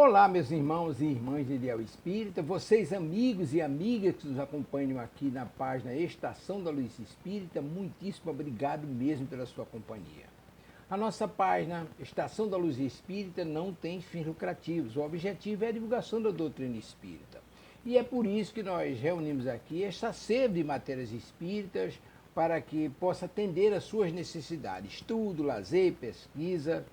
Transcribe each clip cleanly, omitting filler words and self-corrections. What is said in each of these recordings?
Olá, meus irmãos e irmãs de Ideal Espírita, vocês amigos e amigas que nos acompanham aqui na página Estação da Luz Espírita, muitíssimo obrigado mesmo pela sua companhia. A nossa página Estação da Luz Espírita não tem fins lucrativos, o objetivo é a divulgação da doutrina espírita. E é por isso que nós reunimos aqui esta sede de matérias espíritas para que possa atender às suas necessidades, estudo, lazer, pesquisa.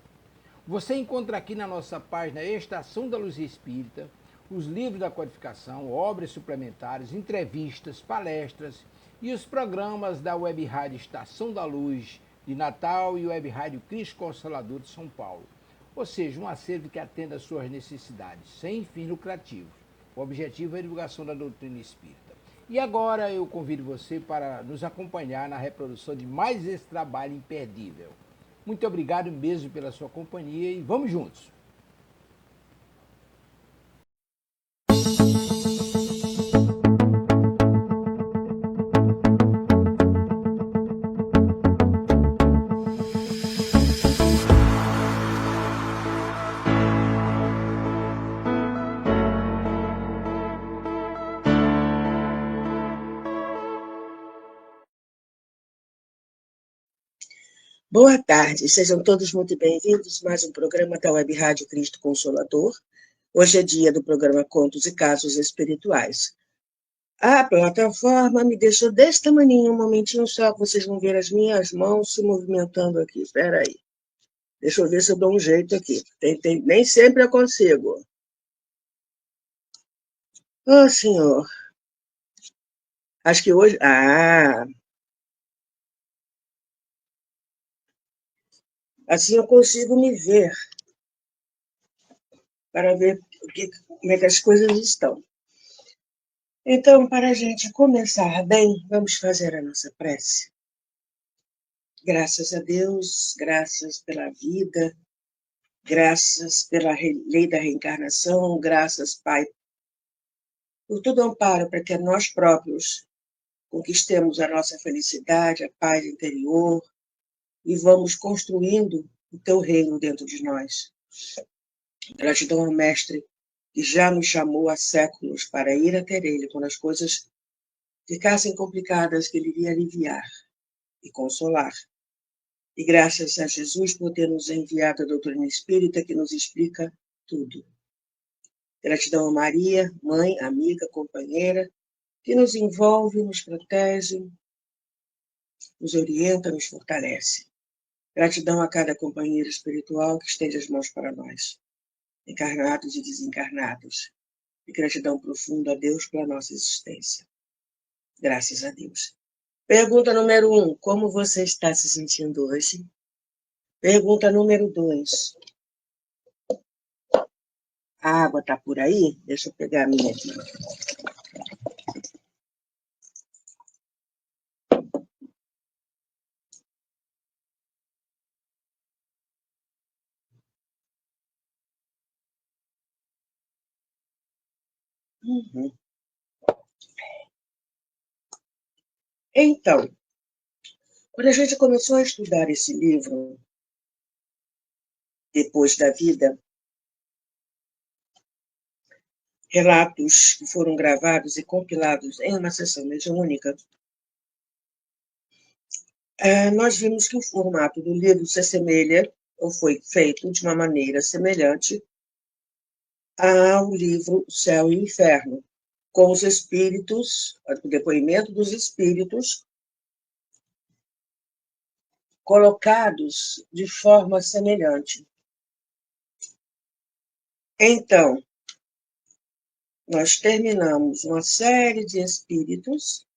Você encontra aqui na nossa página Estação da Luz Espírita os livros da codificação, obras suplementares, entrevistas, palestras e os programas da Web Rádio Estação da Luz de Natal e Web Rádio Cristo Consolador de São Paulo. Ou seja, um acervo que atenda às suas necessidades, sem fins lucrativos. O objetivo é a divulgação da doutrina espírita. E agora eu convido você para nos acompanhar na reprodução de mais esse trabalho imperdível. Muito obrigado mesmo pela sua companhia e vamos juntos! Boa tarde, sejam todos muito bem-vindos a mais um programa da Web Rádio Cristo Consolador. Hoje é dia do programa Contos e Casos Espirituais. A plataforma me deixou desse tamaninho, um momentinho só, vocês vão ver as minhas mãos se movimentando aqui. Espera aí. Deixa eu ver se eu dou um jeito aqui. Nem sempre eu consigo. Ô, senhor. Acho que hoje... assim eu consigo me ver. Para ver como é que as coisas estão. Então, para a gente começar bem, vamos fazer a nossa prece. Graças a Deus, graças pela vida, graças pela lei da reencarnação, graças, Pai, por todo amparo para que nós próprios conquistemos a nossa felicidade, a paz interior e vamos construindo o teu reino dentro de nós. Gratidão ao Mestre que já nos chamou há séculos para ir até ele quando as coisas ficassem complicadas, que ele iria aliviar e consolar. E graças a Jesus por ter nos enviado a doutrina espírita que nos explica tudo. Gratidão a Maria, mãe, amiga, companheira, que nos envolve, nos protege, nos orienta, nos fortalece. Gratidão a cada companheiro espiritual que estende as mãos para nós, encarnados e desencarnados. E gratidão profunda a Deus pela nossa existência. Graças a Deus. Pergunta número 1, como você está se sentindo hoje? Pergunta número 2. A água está por aí? Deixa eu pegar a minha aqui. Então, quando a gente começou a estudar esse livro, Depois da Vida, relatos que foram gravados e compilados em uma sessão mediúnica, nós vimos que o formato do livro se assemelha, ou foi feito de uma maneira semelhante, ao livro Céu e Inferno, com os espíritos, o depoimento dos espíritos, colocados de forma semelhante. Então, nós terminamos uma série de espíritos,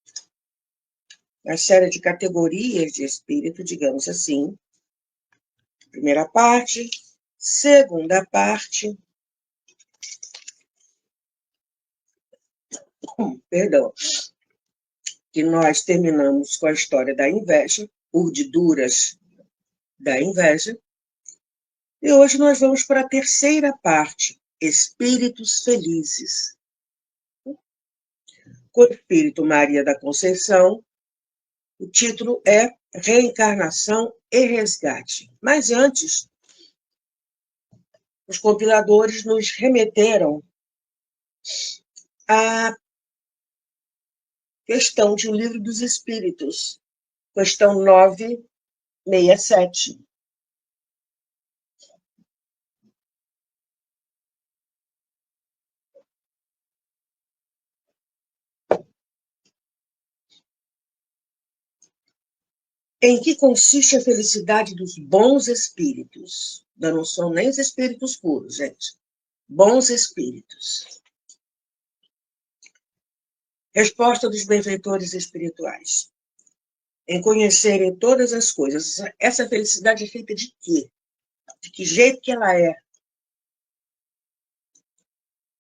uma série de categorias de espírito, digamos assim. Primeira parte, segunda parte, perdão, que nós terminamos com a história da inveja, urdiduras da inveja, e hoje nós vamos para a terceira parte, espíritos felizes. Com o espírito Maria da Conceição, o título é Reencarnação e Resgate. Mas antes, os compiladores nos remeteram à questão de O Livro dos Espíritos, questão 967. Em que consiste a felicidade dos bons espíritos? Não são nem os espíritos puros, gente. Bons espíritos. Resposta dos benfeitores espirituais. Em conhecerem todas as coisas. Essa felicidade é feita de quê? De que jeito que ela é?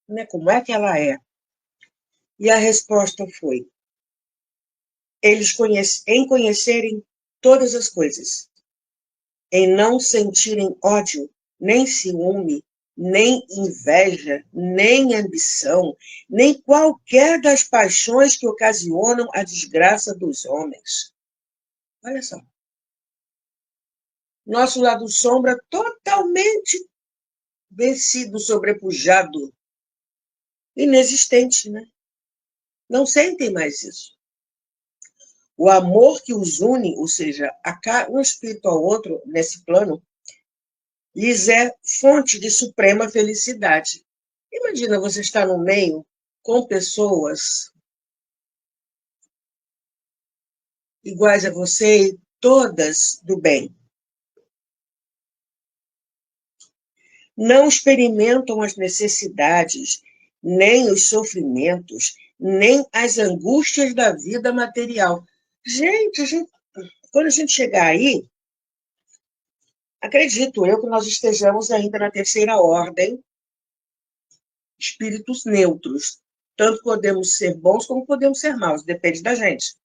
Né? Como é que ela é? E a resposta foi: em conhecerem todas as coisas, em não sentirem ódio, nem ciúme, nem inveja, nem ambição, nem qualquer das paixões que ocasionam a desgraça dos homens. Olha só. Nosso lado sombra totalmente vencido, sobrepujado, inexistente, né? Não sentem mais isso. O amor que os une, ou seja, um espírito ao outro nesse plano, lhes é fonte de suprema felicidade. Imagina você estar no meio com pessoas iguais a você e todas do bem. Não experimentam as necessidades, nem os sofrimentos, nem as angústias da vida material. Gente, quando a gente chegar aí, acredito eu que nós estejamos ainda na terceira ordem, espíritos neutros. Tanto podemos ser bons como podemos ser maus, depende da gente.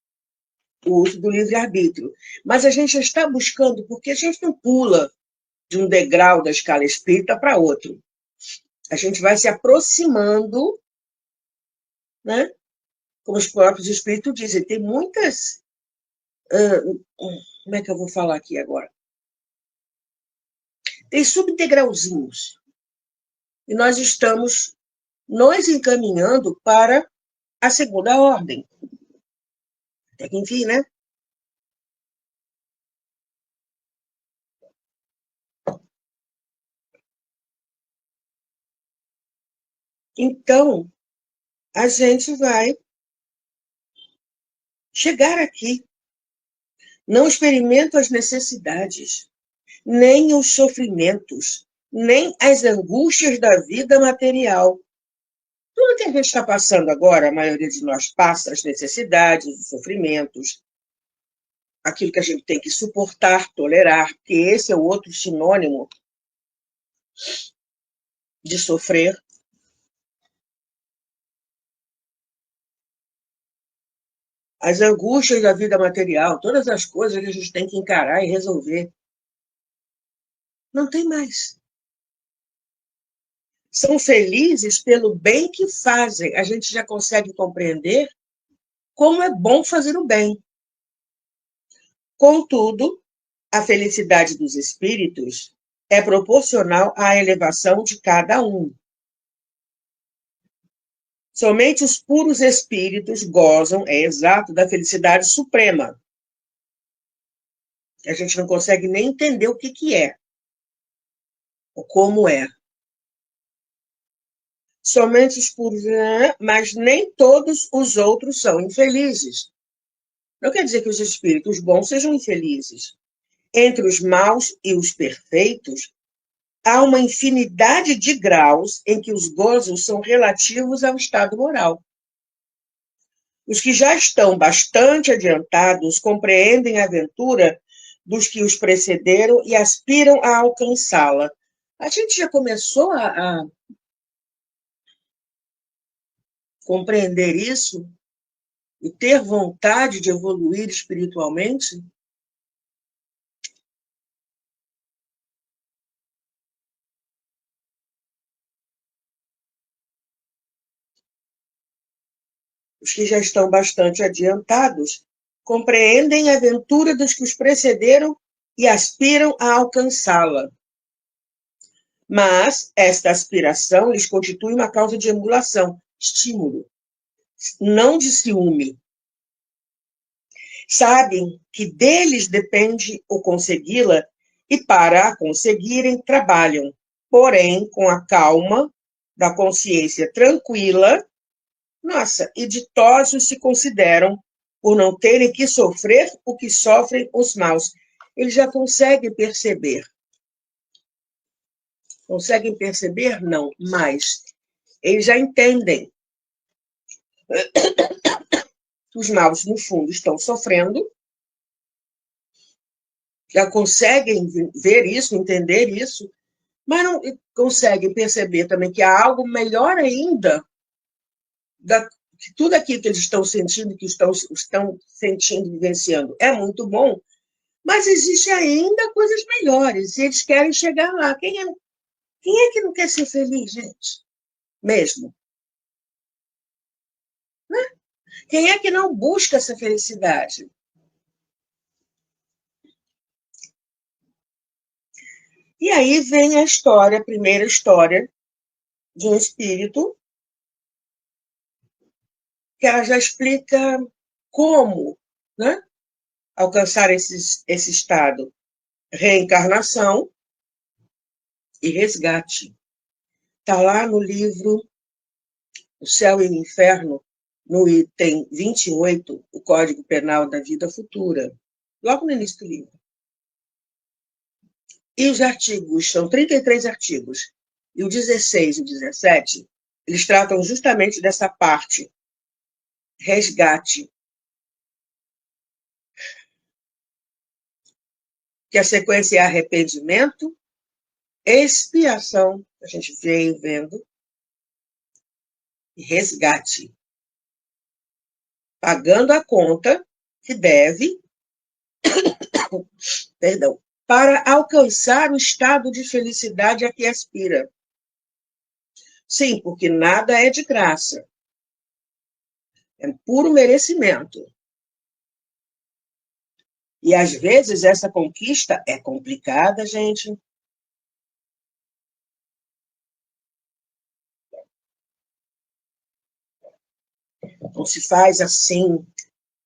O uso do livre-arbítrio. Mas a gente já está buscando, porque a gente não pula de um degrau da escala espírita para outro. A gente vai se aproximando, né? Como os próprios espíritos dizem, tem muitas... como é que eu vou falar aqui agora? Tem subdegrauzinhos. E nós estamos nos encaminhando para a segunda ordem. Até que enfim, né? Então, a gente vai chegar aqui. Não experimento as necessidades, nem os sofrimentos, nem as angústias da vida material. Tudo que a gente está passando agora, a maioria de nós passa as necessidades, os sofrimentos, aquilo que a gente tem que suportar, tolerar, porque esse é o outro sinônimo de sofrer. As angústias da vida material, todas as coisas que a gente tem que encarar e resolver. Não tem mais. São felizes pelo bem que fazem. A gente já consegue compreender como é bom fazer o bem. Contudo, a felicidade dos espíritos é proporcional à elevação de cada um. Somente os puros espíritos gozam, é exato, da felicidade suprema. A gente não consegue nem entender o que é, ou como é. Somente os puros, mas nem todos os outros são infelizes. Não quer dizer que os espíritos bons sejam infelizes. Entre os maus e os perfeitos, há uma infinidade de graus em que os gozos são relativos ao estado moral. Os que já estão bastante adiantados compreendem a aventura dos que os precederam e aspiram a alcançá-la. A gente já começou a compreender isso e ter vontade de evoluir espiritualmente? Os que já estão bastante adiantados compreendem a aventura dos que os precederam e aspiram a alcançá-la. Mas esta aspiração lhes constitui uma causa de emulação, estímulo, não de ciúme. Sabem que deles depende o consegui-la e, para a conseguirem, trabalham, porém, com a calma da consciência tranquila, e ditosos se consideram por não terem que sofrer o que sofrem os maus. Eles já conseguem perceber. Conseguem perceber? Não, mas eles já entendem que os maus, no fundo, estão sofrendo, já conseguem ver isso, entender isso, mas não conseguem perceber também que há algo melhor ainda, que tudo aquilo que eles estão sentindo, que estão sentindo, vivenciando, é muito bom, mas existe ainda coisas melhores, e eles querem chegar lá. Quem é que não quer ser feliz, gente? Mesmo. Né? Quem é que não busca essa felicidade? E aí vem a primeira história de um espírito, que ela já explica como, né, alcançar esse estado. Reencarnação e resgate. Está lá no livro O Céu e o Inferno, no item 28, o Código Penal da Vida Futura, logo no início do livro. E os artigos, são 33 artigos, e o 16 e o 17, eles tratam justamente dessa parte, resgate, que a sequência é arrependimento, expiação, a gente veio vendo, e resgate. Pagando a conta que deve, perdão, para alcançar o estado de felicidade a que aspira. Sim, porque nada é de graça. É puro merecimento. E, às vezes, essa conquista é complicada, gente. Não se faz assim.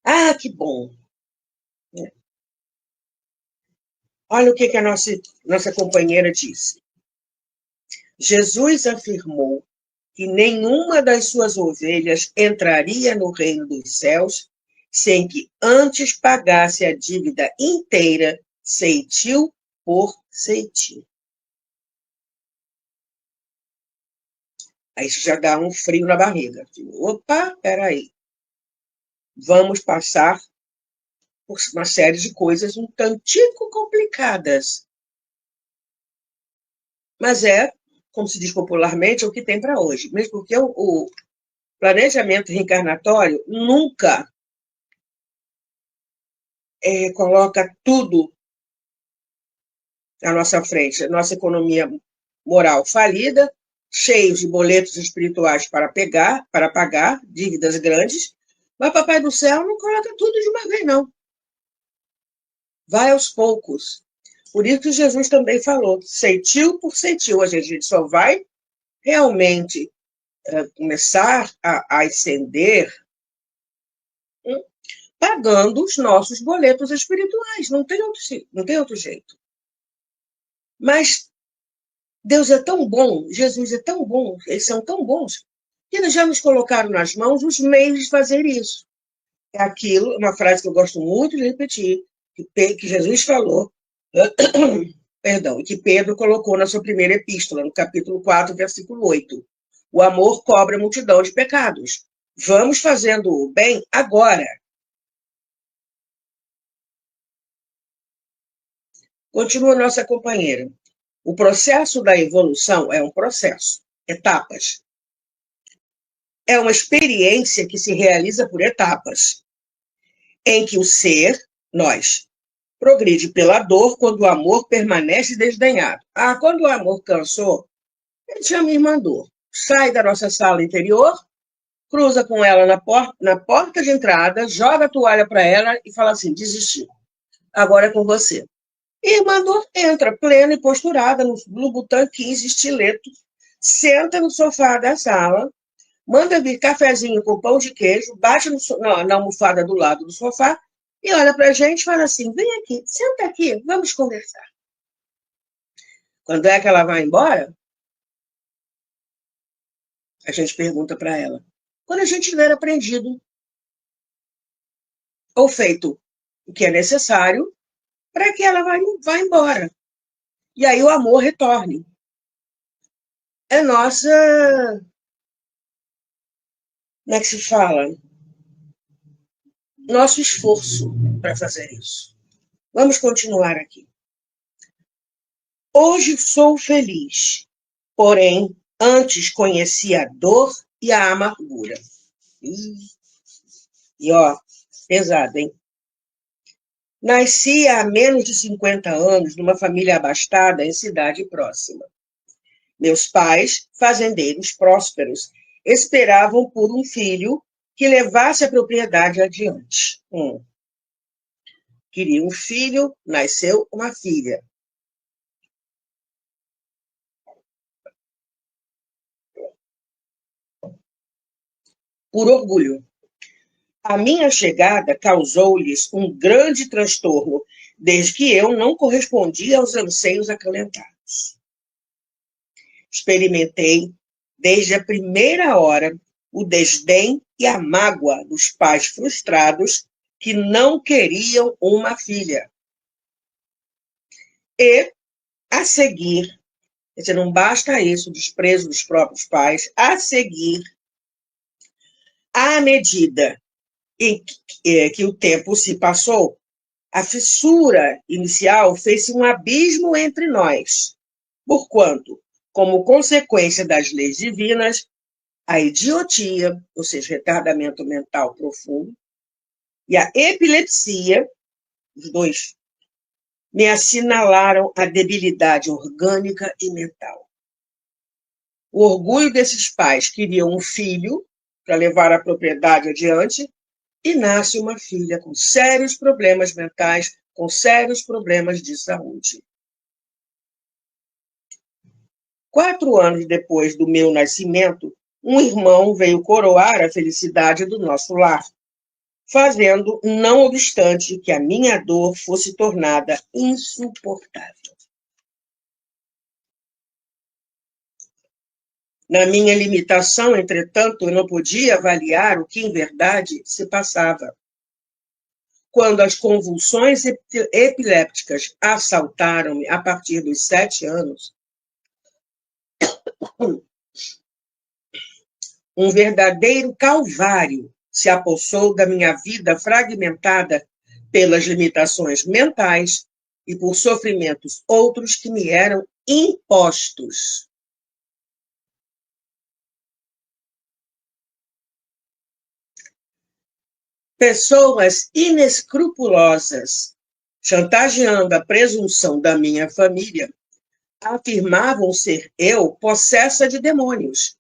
Ah, que bom. Olha o que a nossa companheira disse. Jesus afirmou que nenhuma das suas ovelhas entraria no reino dos céus sem que antes pagasse a dívida inteira, ceitil por ceitil. Aí isso já dá um frio na barriga. Opa, peraí. Vamos passar por uma série de coisas um tantico complicadas. Mas como se diz popularmente, é o que tem para hoje. Mesmo porque o planejamento reencarnatório nunca coloca tudo à nossa frente. A nossa economia moral falida, cheios de boletos espirituais para pagar, dívidas grandes, mas Papai do Céu não coloca tudo de uma vez, não. Vai aos poucos. Por isso que Jesus também falou, ceitil por ceitil. A gente só vai realmente começar a ascender pagando os nossos boletos espirituais. Não tem outro jeito. Mas Deus é tão bom, Jesus é tão bom, eles são tão bons, que eles já nos colocaram nas mãos os meios de fazer isso. É aquilo, uma frase que eu gosto muito de repetir, que Jesus falou, perdão, que Pedro colocou na sua primeira epístola, no capítulo 4, versículo 8. O amor cobre a multidão de pecados. Vamos fazendo o bem agora. Continua nossa companheira. O processo da evolução é um processo, etapas. É uma experiência que se realiza por etapas, em que o ser, nós, progride pela dor quando o amor permanece desdenhado. Quando o amor cansou, ele chama a irmã dor. Sai da nossa sala interior, cruza com ela na porta de entrada, joga a toalha para ela e fala assim, desistiu. Agora é com você. E mandou, entra plena e posturada no botão 15, estileto, senta no sofá da sala, manda vir cafezinho com pão de queijo, bate na almofada do lado do sofá e olha para a gente e fala assim: vem aqui, senta aqui, vamos conversar. Quando é que ela vai embora, a gente pergunta para ela: quando a gente tiver aprendido ou feito o que é necessário para que ela vá embora. E aí o amor retorne. É nossa. Como é que se fala? Nosso esforço para fazer isso. Vamos continuar aqui. Hoje sou feliz, porém, antes conheci a dor e a amargura. E ó, pesado, hein? Nasci há menos de 50 anos numa família abastada em cidade próxima. Meus pais, fazendeiros prósperos, esperavam por um filho que levasse a propriedade adiante. Queria um filho, nasceu uma filha. Por orgulho. A minha chegada causou-lhes um grande transtorno, desde que eu não correspondia aos anseios acalentados. Experimentei, desde a primeira hora, o desdém e a mágoa dos pais frustrados que não queriam uma filha. E, a seguir, não basta isso, o desprezo dos próprios pais, a seguir, à medida em que o tempo se passou, a fissura inicial fez-se um abismo entre nós, porquanto, como consequência das leis divinas, a idiotia, ou seja, retardamento mental profundo, e a epilepsia, os dois, me assinalaram a debilidade orgânica e mental. O orgulho desses pais queriam um filho para levar a propriedade adiante, e nasce uma filha com sérios problemas mentais, com sérios problemas de saúde. 4 anos depois do meu nascimento, um irmão veio coroar a felicidade do nosso lar, fazendo, não obstante, que a minha dor fosse tornada insuportável. Na minha limitação, entretanto, eu não podia avaliar o que em verdade se passava. Quando as convulsões epilépticas assaltaram-me a partir dos 7 anos, um verdadeiro calvário se apossou da minha vida fragmentada pelas limitações mentais e por sofrimentos outros que me eram impostos. Pessoas inescrupulosas, chantageando a presunção da minha família, afirmavam ser eu possessa de demônios,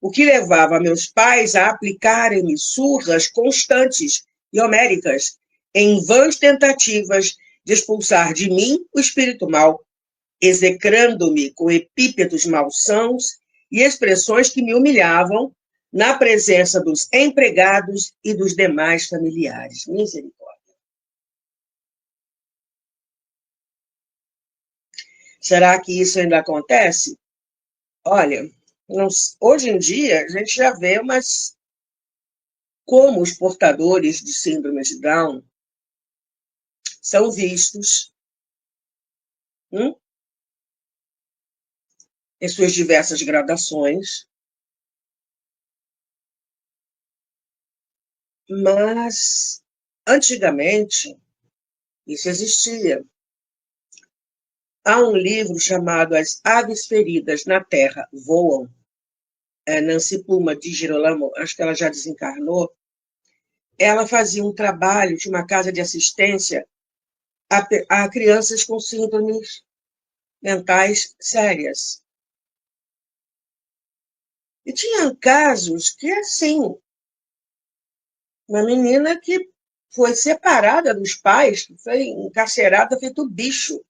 o que levava meus pais a aplicarem-me surras constantes e homéricas em vãs tentativas de expulsar de mim o espírito mau, execrando-me com epítetos malsãos e expressões que me humilhavam na presença dos empregados e dos demais familiares. Misericórdia. Será que isso ainda acontece? Olha, hoje em dia a gente já vê, mas como os portadores de síndrome de Down são vistos em suas diversas gradações, mas antigamente isso existia. Há um livro chamado As Aves Feridas na Terra Voam, Nancy Pluma de Girolamo, acho que ela já desencarnou. Ela fazia um trabalho de uma casa de assistência a crianças com síndromes mentais sérias. E tinha casos que, assim, uma menina que foi separada dos pais, foi encarcerada feito bicho,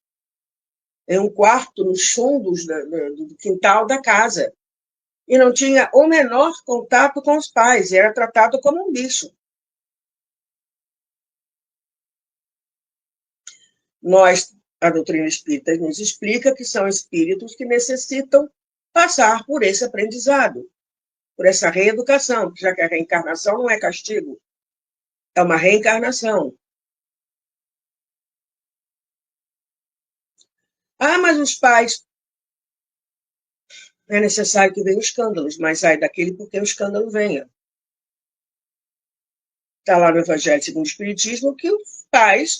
em um quarto nos fundos do quintal da casa. E não tinha o menor contato com os pais, e era tratado como um bicho. A doutrina espírita nos explica que são espíritos que necessitam passar por esse aprendizado, por essa reeducação, já que a reencarnação não é castigo, é uma reencarnação. Ah, mas os pais, é necessário que venham escândalos, mas sai daquele porque o escândalo venha. Está lá no Evangelho segundo o Espiritismo que os pais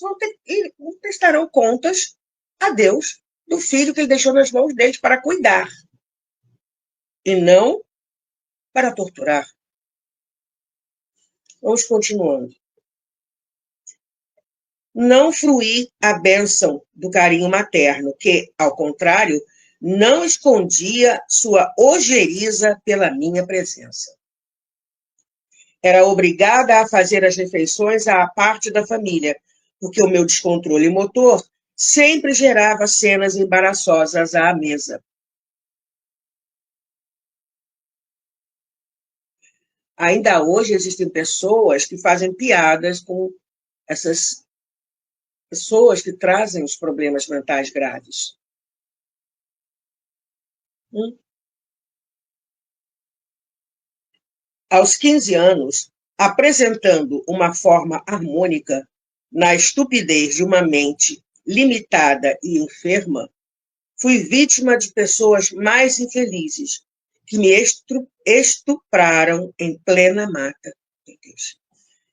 prestarão contas a Deus do filho que ele deixou nas mãos deles para cuidar, e não para torturar. Vamos continuando. Não fruir a bênção do carinho materno, que, ao contrário, não escondia sua ojeriza pela minha presença. Era obrigada a fazer as refeições à parte da família, porque o meu descontrole motor sempre gerava cenas embaraçosas à mesa. Ainda hoje existem pessoas que fazem piadas com essas pessoas que trazem os problemas mentais graves. Aos 15 anos, apresentando uma forma harmônica na estupidez de uma mente limitada e enferma, fui vítima de pessoas mais infelizes que me estupraram em plena mata,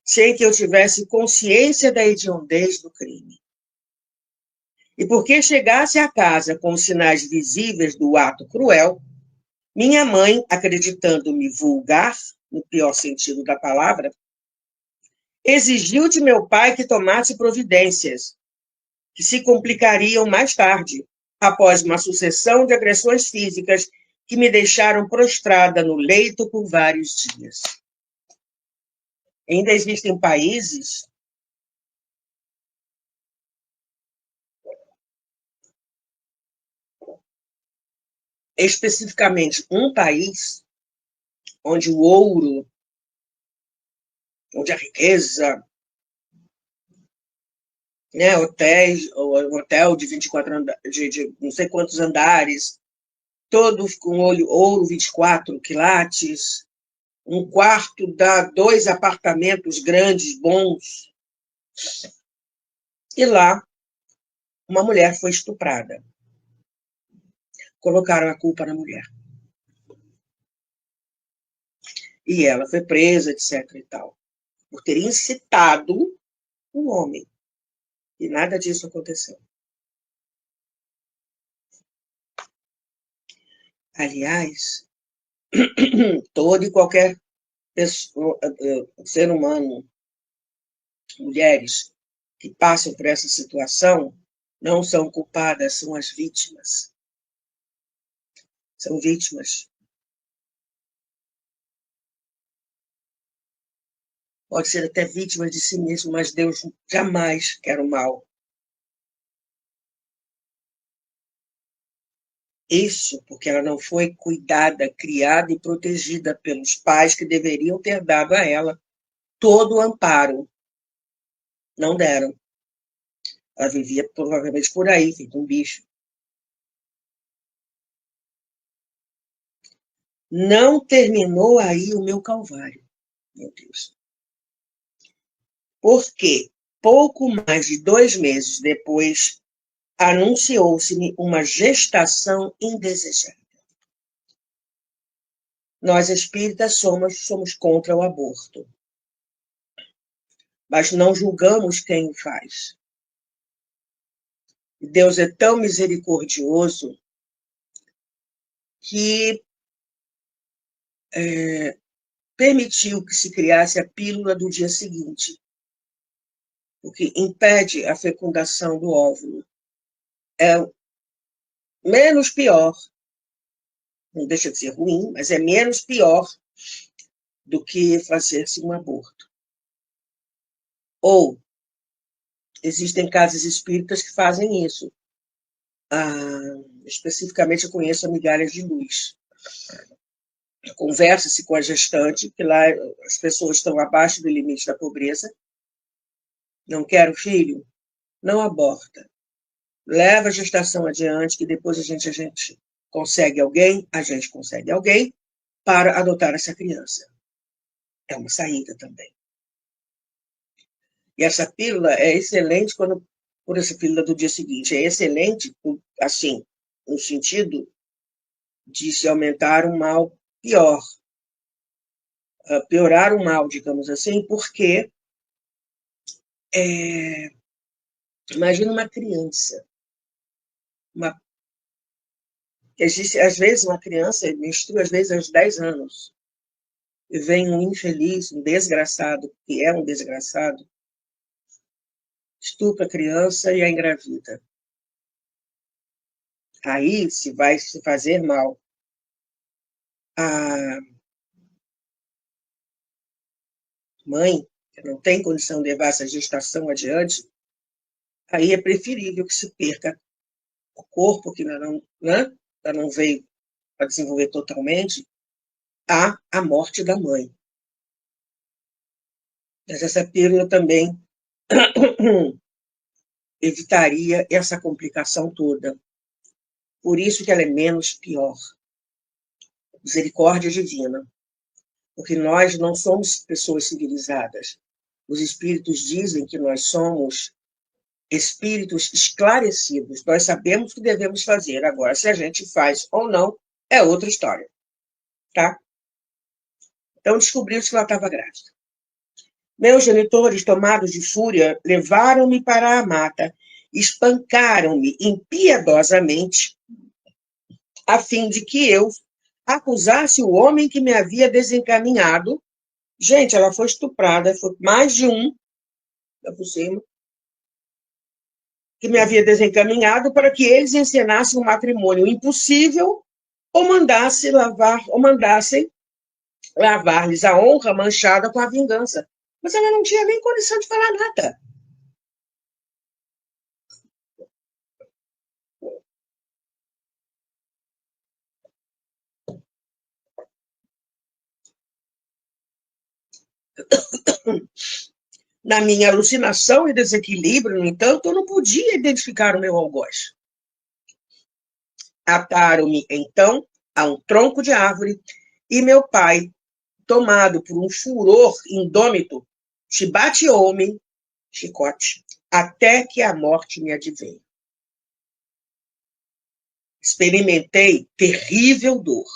sem que eu tivesse consciência da hediondez do crime. E porque chegasse à casa com os sinais visíveis do ato cruel, minha mãe, acreditando-me vulgar, no pior sentido da palavra, exigiu de meu pai que tomasse providências, que se complicariam mais tarde, após uma sucessão de agressões físicas que me deixaram prostrada no leito por vários dias. Ainda existem países especificamente um país onde o ouro, onde a riqueza, né, hotel de 24 de não sei quantos andares, todos com ouro 24 quilates, um quarto dá 2 apartamentos grandes, bons. E lá, uma mulher foi estuprada. Colocaram a culpa na mulher. E ela foi presa, etc. e tal, por ter incitado um homem. E nada disso aconteceu. Aliás, todo e qualquer pessoa, ser humano, mulheres que passam por essa situação, não são culpadas, são as vítimas. São vítimas. Pode ser até vítima de si mesmo, mas Deus jamais quer o mal. Isso porque ela não foi cuidada, criada e protegida pelos pais que deveriam ter dado a ela todo o amparo. Não deram. Ela vivia provavelmente por aí, feito um bicho. Não terminou aí o meu calvário, meu Deus. Porque pouco mais de 2 meses depois, anunciou-se-me uma gestação indesejada. Nós espíritas somos contra o aborto, mas não julgamos quem o faz. Deus é tão misericordioso que permitiu que se criasse a pílula do dia seguinte, o que impede a fecundação do óvulo. É menos pior, não deixa de ser ruim, mas é menos pior do que fazer-se um aborto. Ou existem casas espíritas que fazem isso. Especificamente, eu conheço a Migalhas de Luz. Conversa-se com a gestante, que lá as pessoas estão abaixo do limite da pobreza. Não quero filho? Não aborta. Leva a gestação adiante, que depois a gente consegue alguém, para adotar essa criança. É uma saída também. E essa pílula é excelente por essa pílula do dia seguinte. É excelente, assim, no sentido de se aumentar um mal pior. Piorar o mal, digamos assim, porque imagina uma criança. Existe, às vezes, uma criança menstrua, às vezes, aos 10 anos. E vem um infeliz, um desgraçado, que é um desgraçado, estupra a criança e a engravida. Aí se vai se fazer mal a mãe, que não tem condição de levar essa gestação adiante, aí é preferível que se perca o corpo, que ainda não veio a desenvolver totalmente, a morte da mãe. Mas essa pílula também evitaria essa complicação toda. Por isso que ela é menos pior. Misericórdia divina. Porque nós não somos pessoas civilizadas. Os espíritos dizem que nós somos espíritos esclarecidos. Nós sabemos o que devemos fazer. Agora, se a gente faz ou não, é outra história. Tá? Então, descobrimos que ela estava grávida. Meus genitores, tomados de fúria, levaram-me para a mata, espancaram-me impiedosamente, a fim de que eu acusasse o homem que me havia desencaminhado. Gente, ela foi estuprada, foi mais de um, por cima, que me havia desencaminhado para que eles ensinassem um matrimônio impossível ou mandassem lavar-lhes a honra manchada com a vingança. Mas ela não tinha nem condição de falar nada. Na minha alucinação e desequilíbrio, no entanto, eu não podia identificar o meu algoz. Ataram-me, então, a um tronco de árvore e meu pai, tomado por um furor indômito, chibateou-me, chicote, até que a morte me adveio. Experimentei terrível dor.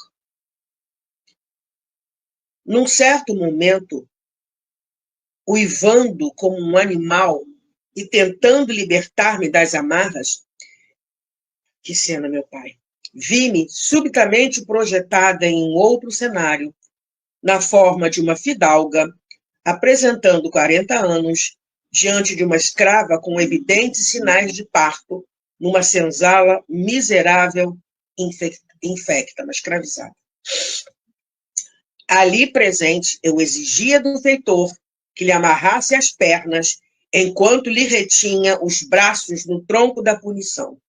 Num certo momento, uivando como um animal e tentando libertar-me das amarras, que cena, meu pai! Vi-me subitamente projetada em um outro cenário, na forma de uma fidalga, apresentando 40 anos, diante de uma escrava com evidentes sinais de parto, numa senzala miserável, infecta, mas escravizada. Ali presente, eu exigia do feitor que lhe amarrasse as pernas, enquanto lhe retinha os braços no tronco da punição.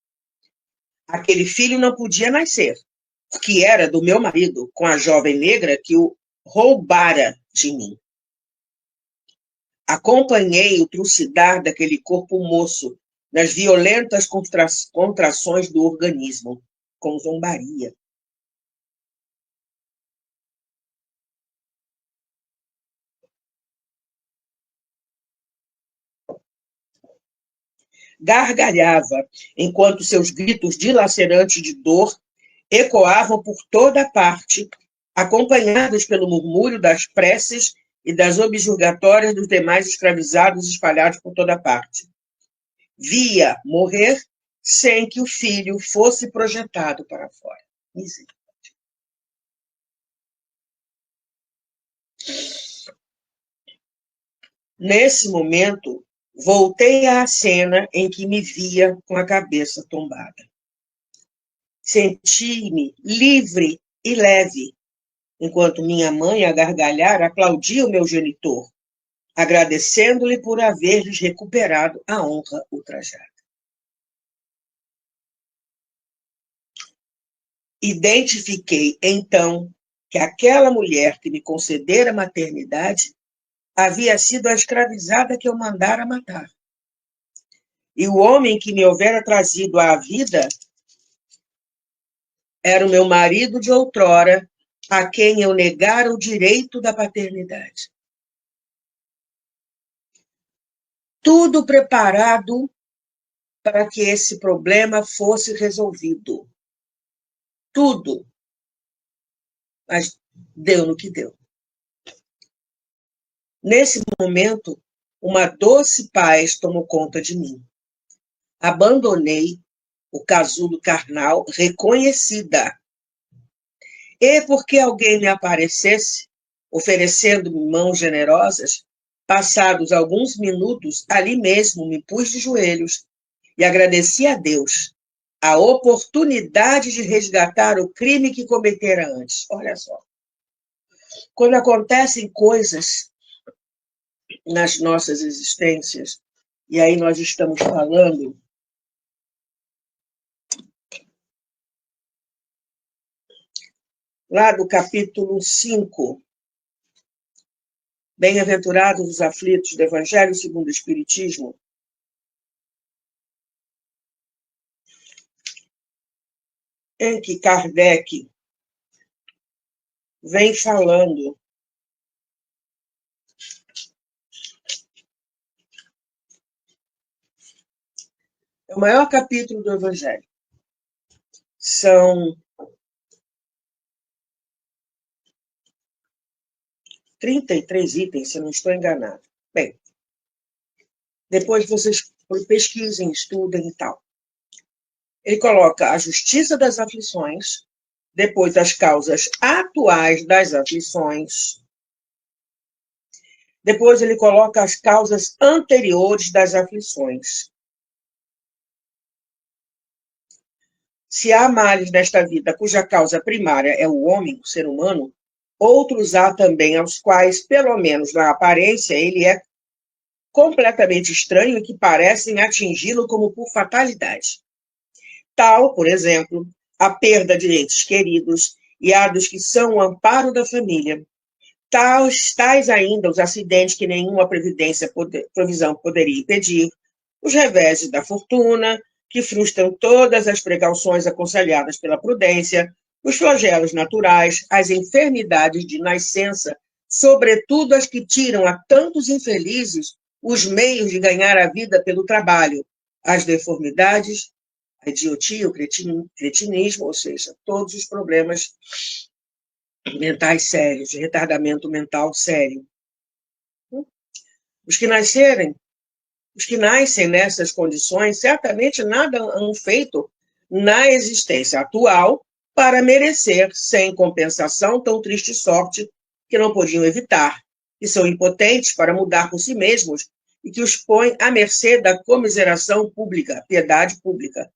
Aquele filho não podia nascer, porque era do meu marido, com a jovem negra que o roubara de mim. Acompanhei o trucidar daquele corpo moço nas violentas contrações do organismo, com zombaria. Gargalhava, enquanto seus gritos dilacerantes de dor ecoavam por toda parte, acompanhados pelo murmúrio das preces e das objurgatórias dos demais escravizados espalhados por toda parte. Via morrer sem que o filho fosse projetado para fora. Nesse momento, voltei à cena em que me via com a cabeça tombada. Senti-me livre e leve, enquanto minha mãe, a gargalhar, aplaudia o meu genitor, agradecendo-lhe por haver-lhes recuperado a honra ultrajada. Identifiquei, então, que aquela mulher que me concedera maternidade havia sido a escravizada que eu mandara matar. E o homem que me houvera trazido à vida era o meu marido de outrora, a quem eu negara o direito da paternidade. Tudo preparado para que esse problema fosse resolvido. Tudo. Mas deu no que deu. Nesse momento, uma doce paz tomou conta de mim. Abandonei o casulo carnal reconhecida. E porque alguém me aparecesse, oferecendo-me mãos generosas, passados alguns minutos, ali mesmo me pus de joelhos e agradeci a Deus a oportunidade de resgatar o crime que cometera antes. Olha só. Quando acontecem coisas nas nossas existências, e aí nós estamos falando lá do capítulo 5, Bem-aventurados os aflitos do Evangelho segundo o Espiritismo, em que Kardec vem falando é o maior capítulo do Evangelho. São 33 itens, se eu não estou enganado. Bem, depois vocês pesquisem, estudem e tal. Ele coloca a justiça das aflições, depois as causas atuais das aflições, depois ele coloca as causas anteriores das aflições. Se há males nesta vida cuja causa primária é o homem, o ser humano, outros há também aos quais, pelo menos na aparência, ele é completamente estranho e que parecem atingi-lo como por fatalidade. Tal, por exemplo, a perda de entes queridos e a dos que são o amparo da família. Tais ainda os acidentes que nenhuma provisão poderia impedir, os reveses da fortuna, que frustram todas as precauções aconselhadas pela prudência, os flagelos naturais, as enfermidades de nascença, sobretudo as que tiram a tantos infelizes os meios de ganhar a vida pelo trabalho, as deformidades, a idiotia, o cretinismo, ou seja, todos os problemas mentais sérios, de retardamento mental sério. Os que nascem nessas condições, certamente nada han feito na existência atual para merecer, sem compensação, tão triste sorte que não podiam evitar, que são impotentes para mudar por si mesmos e que os põe à mercê da comiseração pública, piedade pública.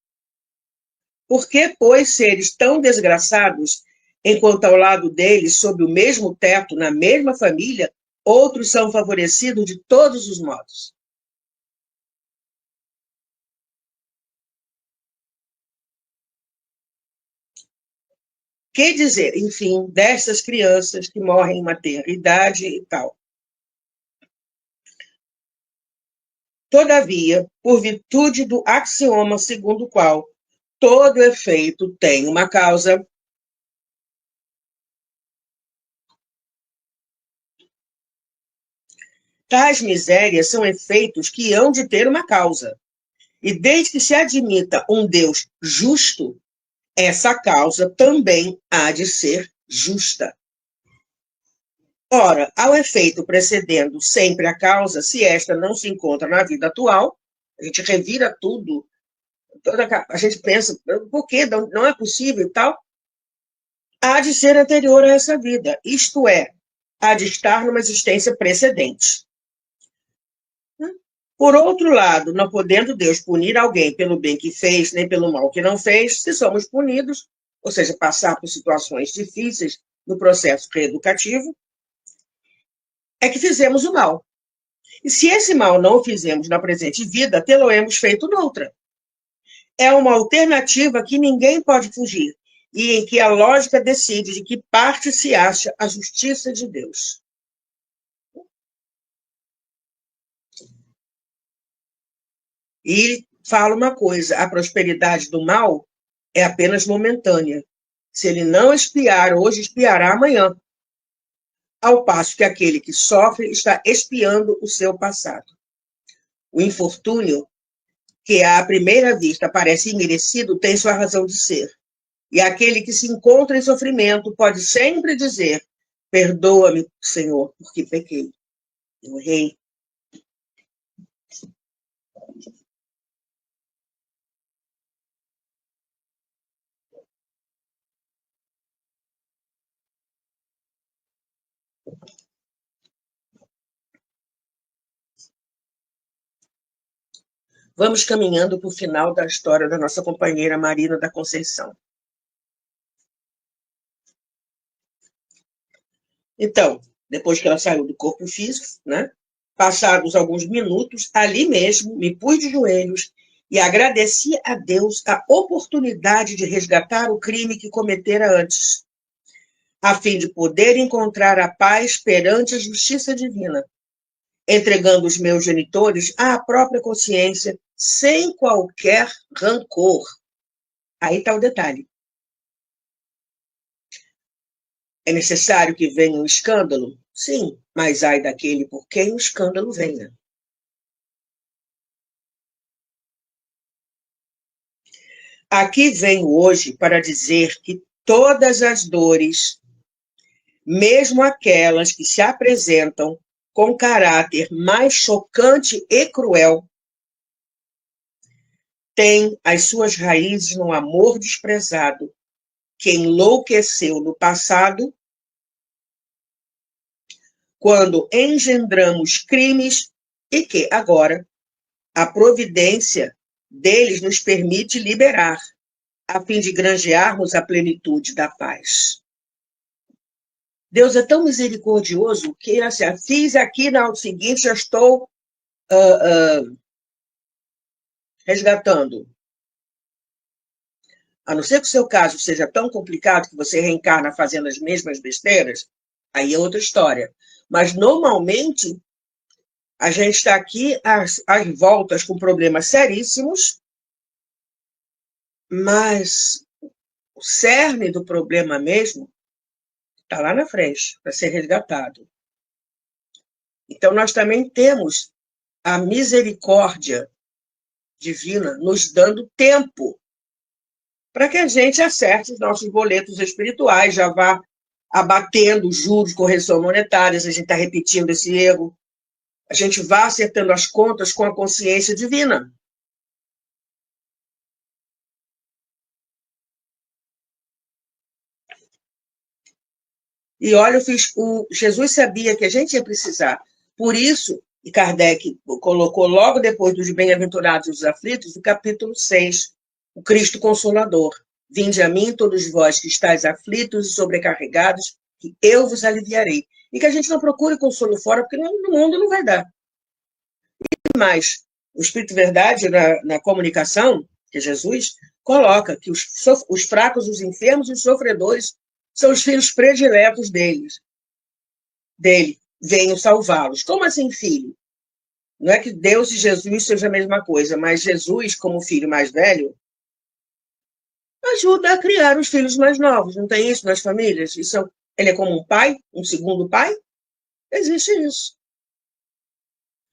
Por que, pois, seres tão desgraçados, enquanto ao lado deles, sob o mesmo teto, na mesma família, outros são favorecidos de todos os modos? Que dizer, enfim, dessas crianças que morrem em maternidade e tal? Todavia, por virtude do axioma segundo o qual todo efeito tem uma causa, tais misérias são efeitos que hão de ter uma causa. E desde que se admita um Deus justo, essa causa também há de ser justa. Ora, ao efeito precedendo sempre a causa, se esta não se encontra na vida atual, a gente revira tudo, a gente pensa, por que não é possível e tal? Há de ser anterior a essa vida, isto é, há de estar numa existência precedente. Por outro lado, não podendo Deus punir alguém pelo bem que fez, nem pelo mal que não fez, se somos punidos, ou seja, passar por situações difíceis no processo reeducativo, é que fizemos o mal. E se esse mal não o fizemos na presente vida, tê-lo-emos feito noutra. É uma alternativa que ninguém pode fugir. e em que a lógica decide de que parte se acha a justiça de Deus. E ele fala uma coisa: a prosperidade do mal é apenas momentânea. Se ele não expiar hoje, expiará amanhã. Ao passo que aquele que sofre está expiando o seu passado. O infortúnio, que à primeira vista parece imerecido, tem sua razão de ser. E aquele que se encontra em sofrimento pode sempre dizer: perdoa-me, Senhor, porque pequei. Eu errei. Vamos caminhando para o final da história da nossa companheira Marina da Conceição. Então, depois que ela saiu do corpo físico, né? Passados alguns minutos, ali mesmo, me pus de joelhos e agradeci a Deus a oportunidade de resgatar o crime que cometera antes, a fim de poder encontrar a paz perante a justiça divina, entregando os meus genitores à própria consciência, sem qualquer rancor. Aí está o detalhe. É necessário que venha um escândalo? Sim, mas ai daquele por quem o escândalo venha. Aqui venho hoje para dizer que todas as dores, mesmo aquelas que se apresentam com caráter mais chocante e cruel, têm as suas raízes no amor desprezado que enlouqueceu no passado, quando engendramos crimes e que, agora, a providência deles nos permite liberar, a fim de granjearmos a plenitude da paz. Deus é tão misericordioso que, assim, fiz aqui na aula seguinte, já estou resgatando. A não ser que o seu caso seja tão complicado que você reencarna fazendo as mesmas besteiras, aí é outra história. Mas, normalmente, a gente está aqui às voltas com problemas seríssimos, mas o cerne do problema mesmo está lá na frente, para ser resgatado. Então, nós também temos a misericórdia divina nos dando tempo para que a gente acerte os nossos boletos espirituais, já vá abatendo juros, correção monetária, se a gente está repetindo esse erro, a gente vá acertando as contas com a consciência divina. E olha, Jesus sabia que a gente ia precisar. Por isso, e Kardec colocou logo depois dos bem-aventurados e os aflitos, o capítulo 6, o Cristo Consolador. Vinde a mim, todos vós que estáis aflitos e sobrecarregados, que eu vos aliviarei. E que a gente não procure consolo fora, porque no mundo não vai dar. E mais, o Espírito Verdade, na comunicação, que é Jesus, coloca que os fracos, os enfermos e os sofredores são os filhos prediletos dele. Venham salvá-los. Como assim, filho? Não é que Deus e Jesus sejam a mesma coisa, mas Jesus, como filho mais velho, ajuda a criar os filhos mais novos. Não tem isso nas famílias? Ele é como um pai, um segundo pai? Existe isso.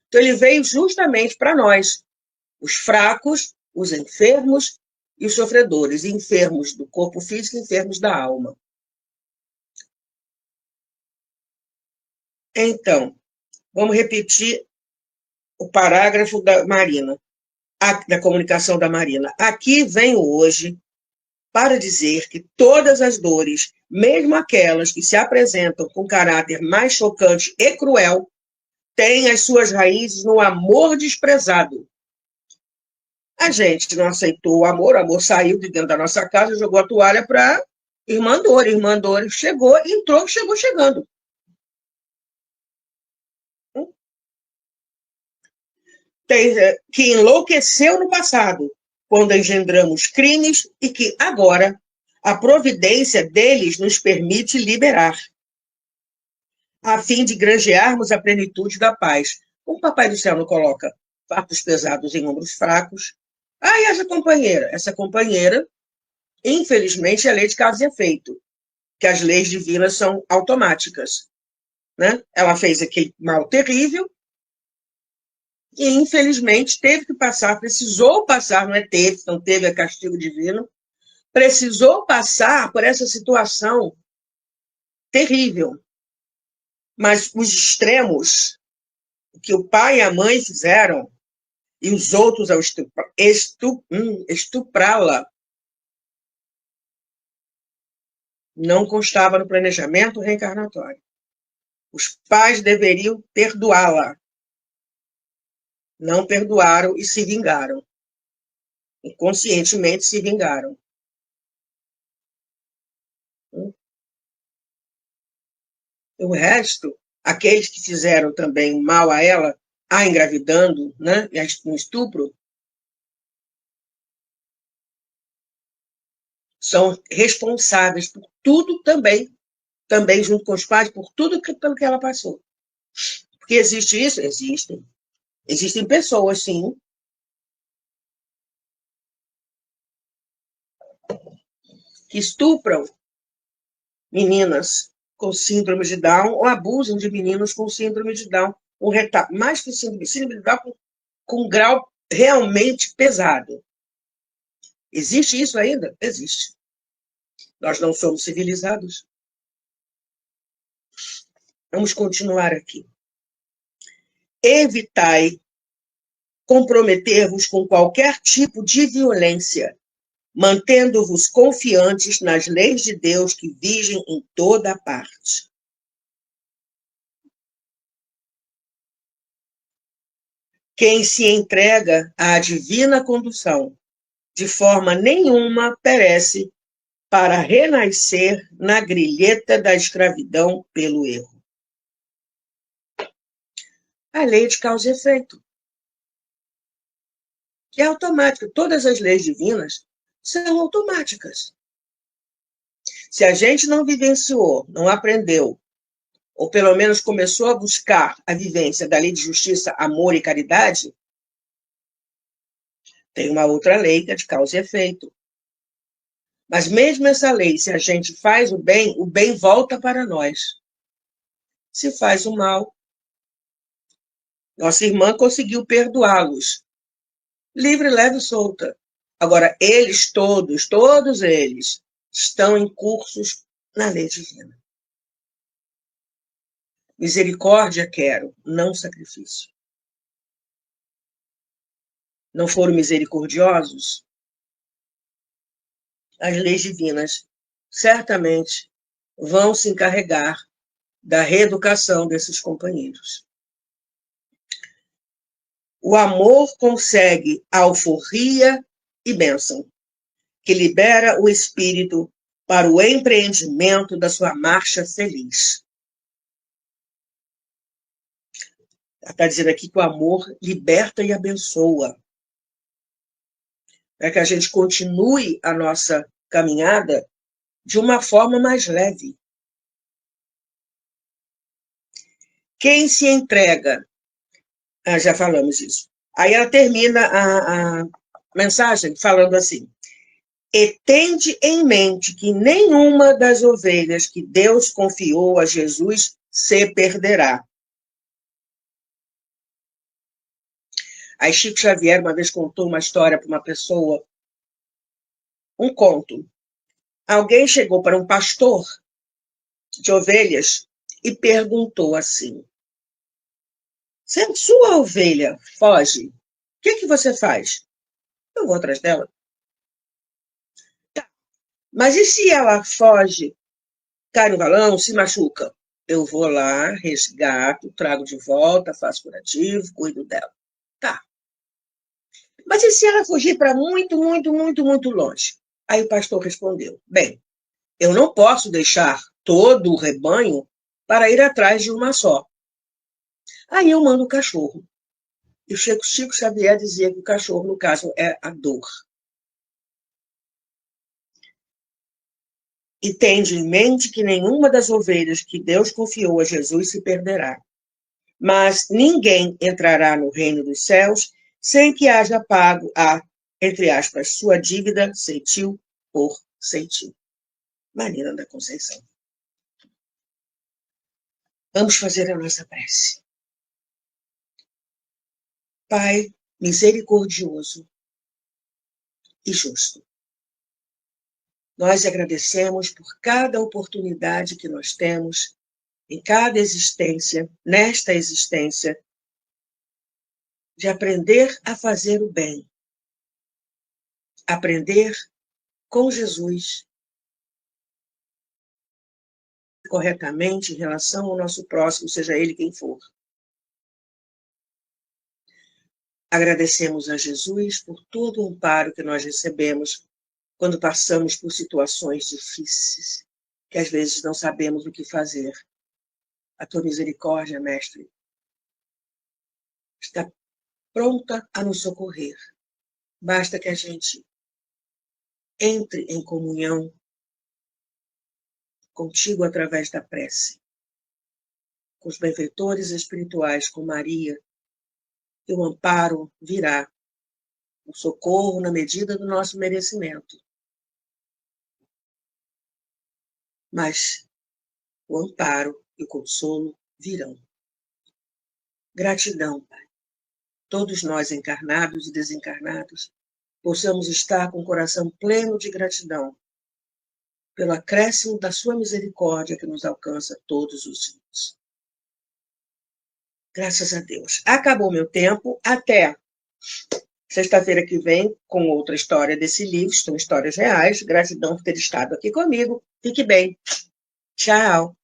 Então, ele veio justamente para nós, os fracos, os enfermos e os sofredores, enfermos do corpo físico e enfermos da alma. Então, vamos repetir o parágrafo da Marina, da comunicação da Marina. Aqui venho hoje para dizer que todas as dores, mesmo aquelas que se apresentam com caráter mais chocante e cruel, têm as suas raízes no amor desprezado. A gente não aceitou o amor saiu de dentro da nossa casa, jogou a toalha para Irmã Dor chegou, entrou, chegou chegando. Que enlouqueceu no passado, quando engendramos crimes e que agora a providência deles nos permite liberar, a fim de granjearmos a plenitude da paz. O Papai do Céu não coloca fardos pesados em ombros fracos. Ah, e essa companheira? Essa companheira, infelizmente, é a lei de causa e efeito, que as leis divinas são automáticas, né? Ela fez aquele mal terrível e, infelizmente, teve que passar, precisou passar, não é teve, não teve a castigo divino, precisou passar por essa situação terrível. Mas os extremos, o que o pai e a mãe fizeram, e os outros ao estuprá-la, não constava no planejamento reencarnatório. Os pais deveriam perdoá-la. Não perdoaram e se vingaram. Inconscientemente se vingaram. O resto, aqueles que fizeram também mal a ela, a engravidando, né, no estupro, são responsáveis por tudo também junto com os pais, por tudo pelo que ela passou. Porque existe isso? Existem. Existem pessoas, sim, que estupram meninas com síndrome de Down ou abusam de meninos com síndrome de Down, mais que síndrome de Down, com um grau realmente pesado. Existe isso ainda? Existe. Nós não somos civilizados. Vamos continuar aqui. Evitai comprometer-vos com qualquer tipo de violência, mantendo-vos confiantes nas leis de Deus que vigem em toda parte. Quem se entrega à divina condução, de forma nenhuma perece para renascer na grilheta da escravidão pelo erro. A lei de causa e efeito, que é automática. Todas as leis divinas são automáticas. Se a gente não vivenciou, não aprendeu, ou pelo menos começou a buscar a vivência da lei de justiça, amor e caridade, tem uma outra lei que é de causa e efeito. Mas mesmo essa lei, se a gente faz o bem volta para nós. Se faz o mal, nossa irmã conseguiu perdoá-los. Livre, leve e solta. Agora, eles todos eles, estão incursos na lei divina. Misericórdia quero, não sacrifício. Não foram misericordiosos? As leis divinas certamente vão se encarregar da reeducação desses companheiros. O amor consegue alforria e bênção, que libera o espírito para o empreendimento da sua marcha feliz. Ela está dizendo aqui que o amor liberta e abençoa. Para que a gente continue a nossa caminhada de uma forma mais leve. Quem se entrega, já falamos isso. Aí ela termina a mensagem falando assim: e tende em mente que nenhuma das ovelhas que Deus confiou a Jesus se perderá. Aí Chico Xavier uma vez contou uma história para uma pessoa, um conto. Alguém chegou para um pastor de ovelhas e perguntou assim: se a sua ovelha foge, o que você faz? Eu vou atrás dela. Tá. Mas e se ela foge, cai no valão, se machuca? Eu vou lá, resgato, trago de volta, faço curativo, cuido dela. Tá. Mas e se ela fugir para muito, muito, muito, muito longe? Aí o pastor respondeu: bem, eu não posso deixar todo o rebanho para ir atrás de uma só. Aí eu mando o cachorro. E o Chico Xavier dizia que o cachorro, no caso, é a dor. E tende em mente que nenhuma das ovelhas que Deus confiou a Jesus se perderá. Mas ninguém entrará no reino dos céus sem que haja pago a, entre aspas, sua dívida ceitil por ceitil. Marina da Conceição. Vamos fazer a nossa prece. Pai misericordioso e justo, nós agradecemos por cada oportunidade que nós temos, em cada existência, nesta existência, de aprender a fazer o bem, aprender com Jesus, corretamente em relação ao nosso próximo, seja ele quem for. Agradecemos a Jesus por todo o amparo que nós recebemos quando passamos por situações difíceis, que às vezes não sabemos o que fazer. A tua misericórdia, Mestre, está pronta a nos socorrer. Basta que a gente entre em comunhão contigo através da prece, com os benfeitores espirituais, com Maria, e o amparo virá, o socorro na medida do nosso merecimento. Mas o amparo e o consolo virão. Gratidão, Pai. Todos nós, encarnados e desencarnados, possamos estar com o coração pleno de gratidão pelo acréscimo da sua misericórdia que nos alcança todos os dias. Graças a Deus. Acabou meu tempo. Até sexta-feira que vem com outra história desse livro. São histórias reais. Gratidão por ter estado aqui comigo. Fique bem. Tchau.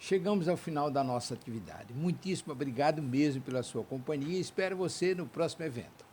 Chegamos ao final da nossa atividade. Muitíssimo obrigado mesmo pela sua companhia e espero você no próximo evento.